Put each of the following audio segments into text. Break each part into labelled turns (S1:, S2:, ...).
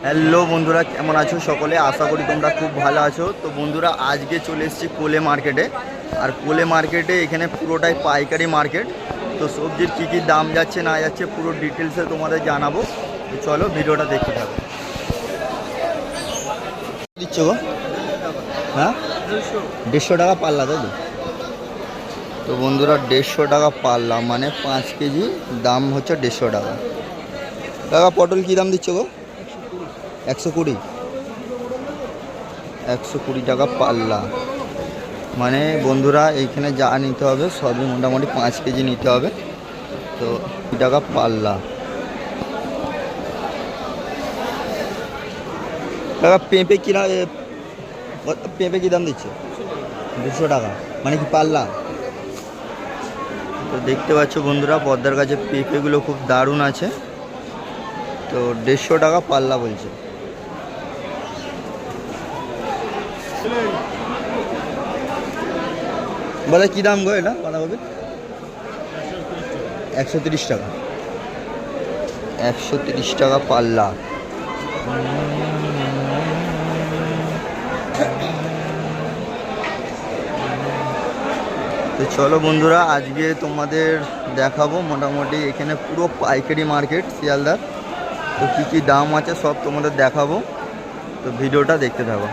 S1: Hello বন্ধুরা, কেমন আছো সকলে? আশা করি তোমরা খুব ভালো আছো। তো বন্ধুরা, আজকে চলে এসেছি কোলে মার্কেটে। আর কোলে মার্কেটে এখানে পুরোটাই পাইকারি মার্কেট। তো সবজির কী কী দাম যাচ্ছে না যাচ্ছে পুরো ডিটেলসে তোমাদের জানাবো। তো চলো ভিডিওটা দেখতে থাকো। দিচ্ছ গো? হ্যাঁ, 150 টাকা পাল্লা, তাই তো? তো বন্ধুরা, 150 টাকা পাল্লা মানে 5 কেজি দাম হচ্ছে 150 টাকা। কাকা, পটল কী দাম দিচ্ছ গো? 120 টাকা পাল্লা। মানে বন্ধুরা, এইখানে যা নিতে হবে সবই মোটামুটি 5 কেজি নিতে হবে। তো টাকা পাল্লা। কাকা, পেঁপে কিনা পেঁপে কী দাম দিচ্ছে? 200 টাকা মানে কি পাল্লা? তো দেখতে পাচ্ছ বন্ধুরা, পদ্মার কাছে পেঁপেগুলো খুব দারুণ আছে। তো 150 টাকা পাল্লা বলছে। বলে কী দাম গো এটা বাঁধাকপি? 130 টাকা। 130 টাকা পাল্লা। তো চলো বন্ধুরা, আজকে তোমাদের দেখাবো মোটামুটি এখানে পুরো পাইকারি মার্কেট শিয়ালদার। তো কী কী দাম আছে সব তোমাদের দেখাবো। তো ভিডিওটা দেখতে থাকো।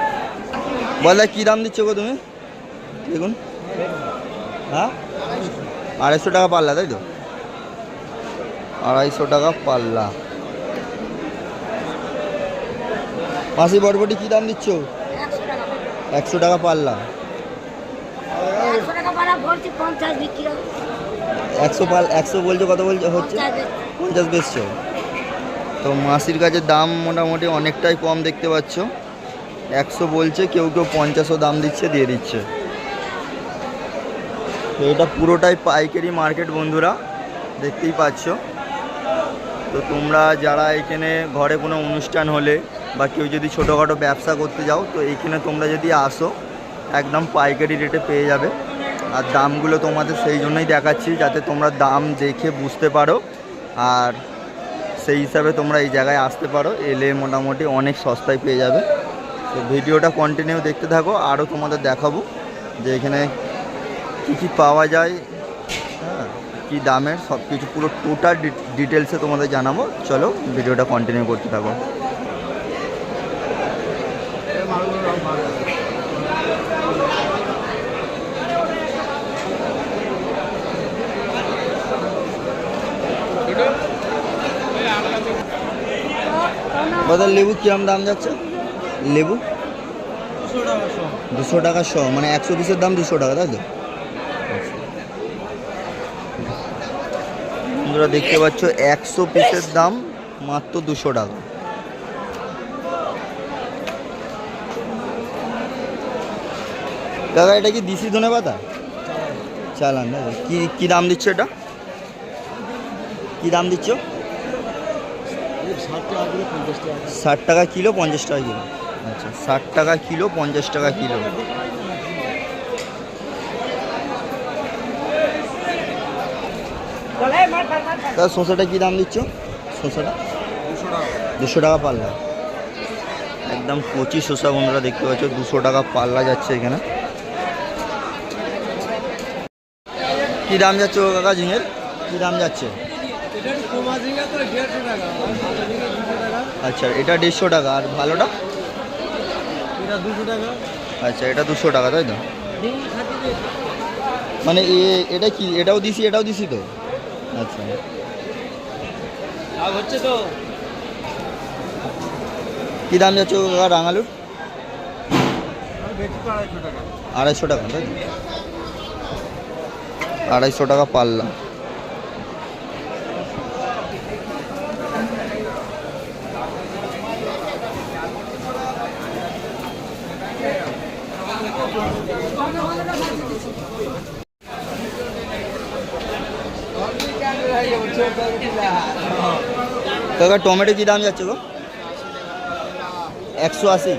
S1: বলে কী দাম দিচ্ছ গো তুমি? দেখুন, হ্যাঁ, 250 টাকা পাল্লা, তাই তো? 250 টাকা পাল্লা। মাসি বরবটি কী দাম দিচ্ছ? 100 টাকা পাল্লা। 100 বলছো, কত বলছো হচ্ছে? 50 বেচছো। তো মাসির কাছে দাম মোটামুটি অনেকটাই কম দেখতে পাচ্ছ। 100 বলছে, কেউ কেউ 50ও দাম দিচ্ছে, দিয়ে দিচ্ছে। তো এটা পুরোটাই পাইকারি মার্কেট বন্ধুরা, দেখতেই পাচ্ছ। তো তোমরা যারা এখানে ঘরে কোনো অনুষ্ঠান হলে বা কেউ যদি ছোটোখাটো ব্যবসা করতে যাও, তো এইখানে তোমরা যদি আসো একদম পাইকারি রেটে পেয়ে যাবে। আর দামগুলো তোমাদের সেই জন্যই দেখাচ্ছি, যাতে তোমরা দাম দেখে বুঝতে পারো আর সেই হিসাবে তোমরা এই জায়গায় আসতে পারো। এলে মোটামুটি অনেক সস্তায় পেয়ে যাবে। তো ভিডিওটা কন্টিনিউ দেখতে থাকো, আরও তোমাদের দেখাবো যে এখানে কী কী পাওয়া যায়, হ্যাঁ, কী দামের সব কিছু পুরো টোটাল ডিটেলসে তোমাদের জানাবো। চলো ভিডিওটা কন্টিনিউ করতে থাকো। বদল লেবু কিরম দাম যাচ্ছে? লেবু 200 টাকা শ, মানে 100 পিসের দাম 200 টাকা, তাই তো? তোমরা দেখতে পাচ্ছ 100 পিসের দাম মাত্র 200 টাকা। দাদা, এটা কি দিশি ধনে পাতা? চালান দাদা, কি দাম দিচ্ছ? এটা কি দাম দিচ্ছ? 60 টাকা কিলো, 50 টাকা কিলো। আচ্ছা, 60 টাকা কিলো, 50 টাকা কিলো। দাদা, শসাটা কী দাম দিচ্ছ? শসাটা 200 টাকা পাল্লা। একদম কচি শসা বন্ধুরা দেখতে পাচ্ছ, 200 টাকা পাল্লা যাচ্ছে এখানে। কী দাম যাচ্ছে কাকা ঝিঙের? কী দাম যাচ্ছে? আচ্ছা, এটা 150 টাকা। আর ভালোটা? আচ্ছা, এটা 200 টাকা, তাই তো? মানে এটা কি, এটাও দিছি তো? আচ্ছা, হচ্ছে তো। কি দাম যাচ্ছে কাকা রাঙালুর? 250 টাকা, তাই তো? 250 টাকা পাল্লা। কাকা, টমেটো কি দাম যাচ্ছে গো? 180।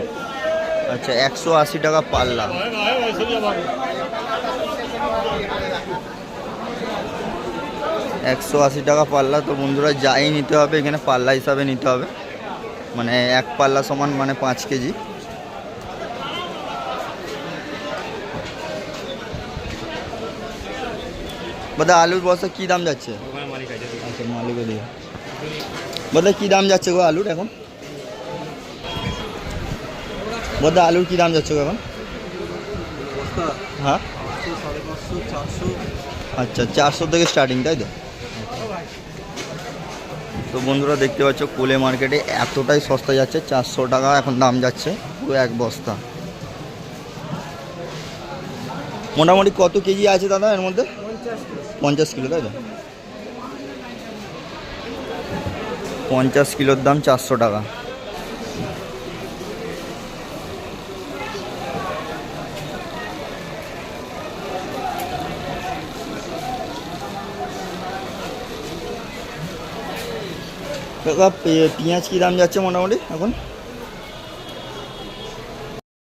S1: আচ্ছা, 180 টাকা পাল্লা। 180 টাকা পাল্লা। তো বন্ধুরা, যাই নিতে হবে এখানে পাল্লা হিসাবে নিতে হবে। মানে এক পাল্লা সমান মানে 5 কেজি। দাদা আলুর বস্তা কী দাম যাচ্ছে? আচ্ছা মালিকও দিয়ে দাদা কী দাম যাচ্ছে গো আলুর এখন? দাদা আলুর কী দাম যাচ্ছে গো এখন? হ্যাঁ আচ্ছা 400 থেকে স্টার্টিং, তাই তো? তো বন্ধুরা দেখতে পাচ্ছ কোলে মার্কেটে এতটাই সস্তা যাচ্ছে, 400 টাকা এখন দাম যাচ্ছে পুরো এক বস্তা। মোটামুটি কত কেজি আছে দাদা এর মধ্যে? 50 কিলো, তাই তো? 50 কিলোর দাম 400 টাকা। কাকা পেঁয়াজ কী দাম যাচ্ছে মোটামুটি এখন?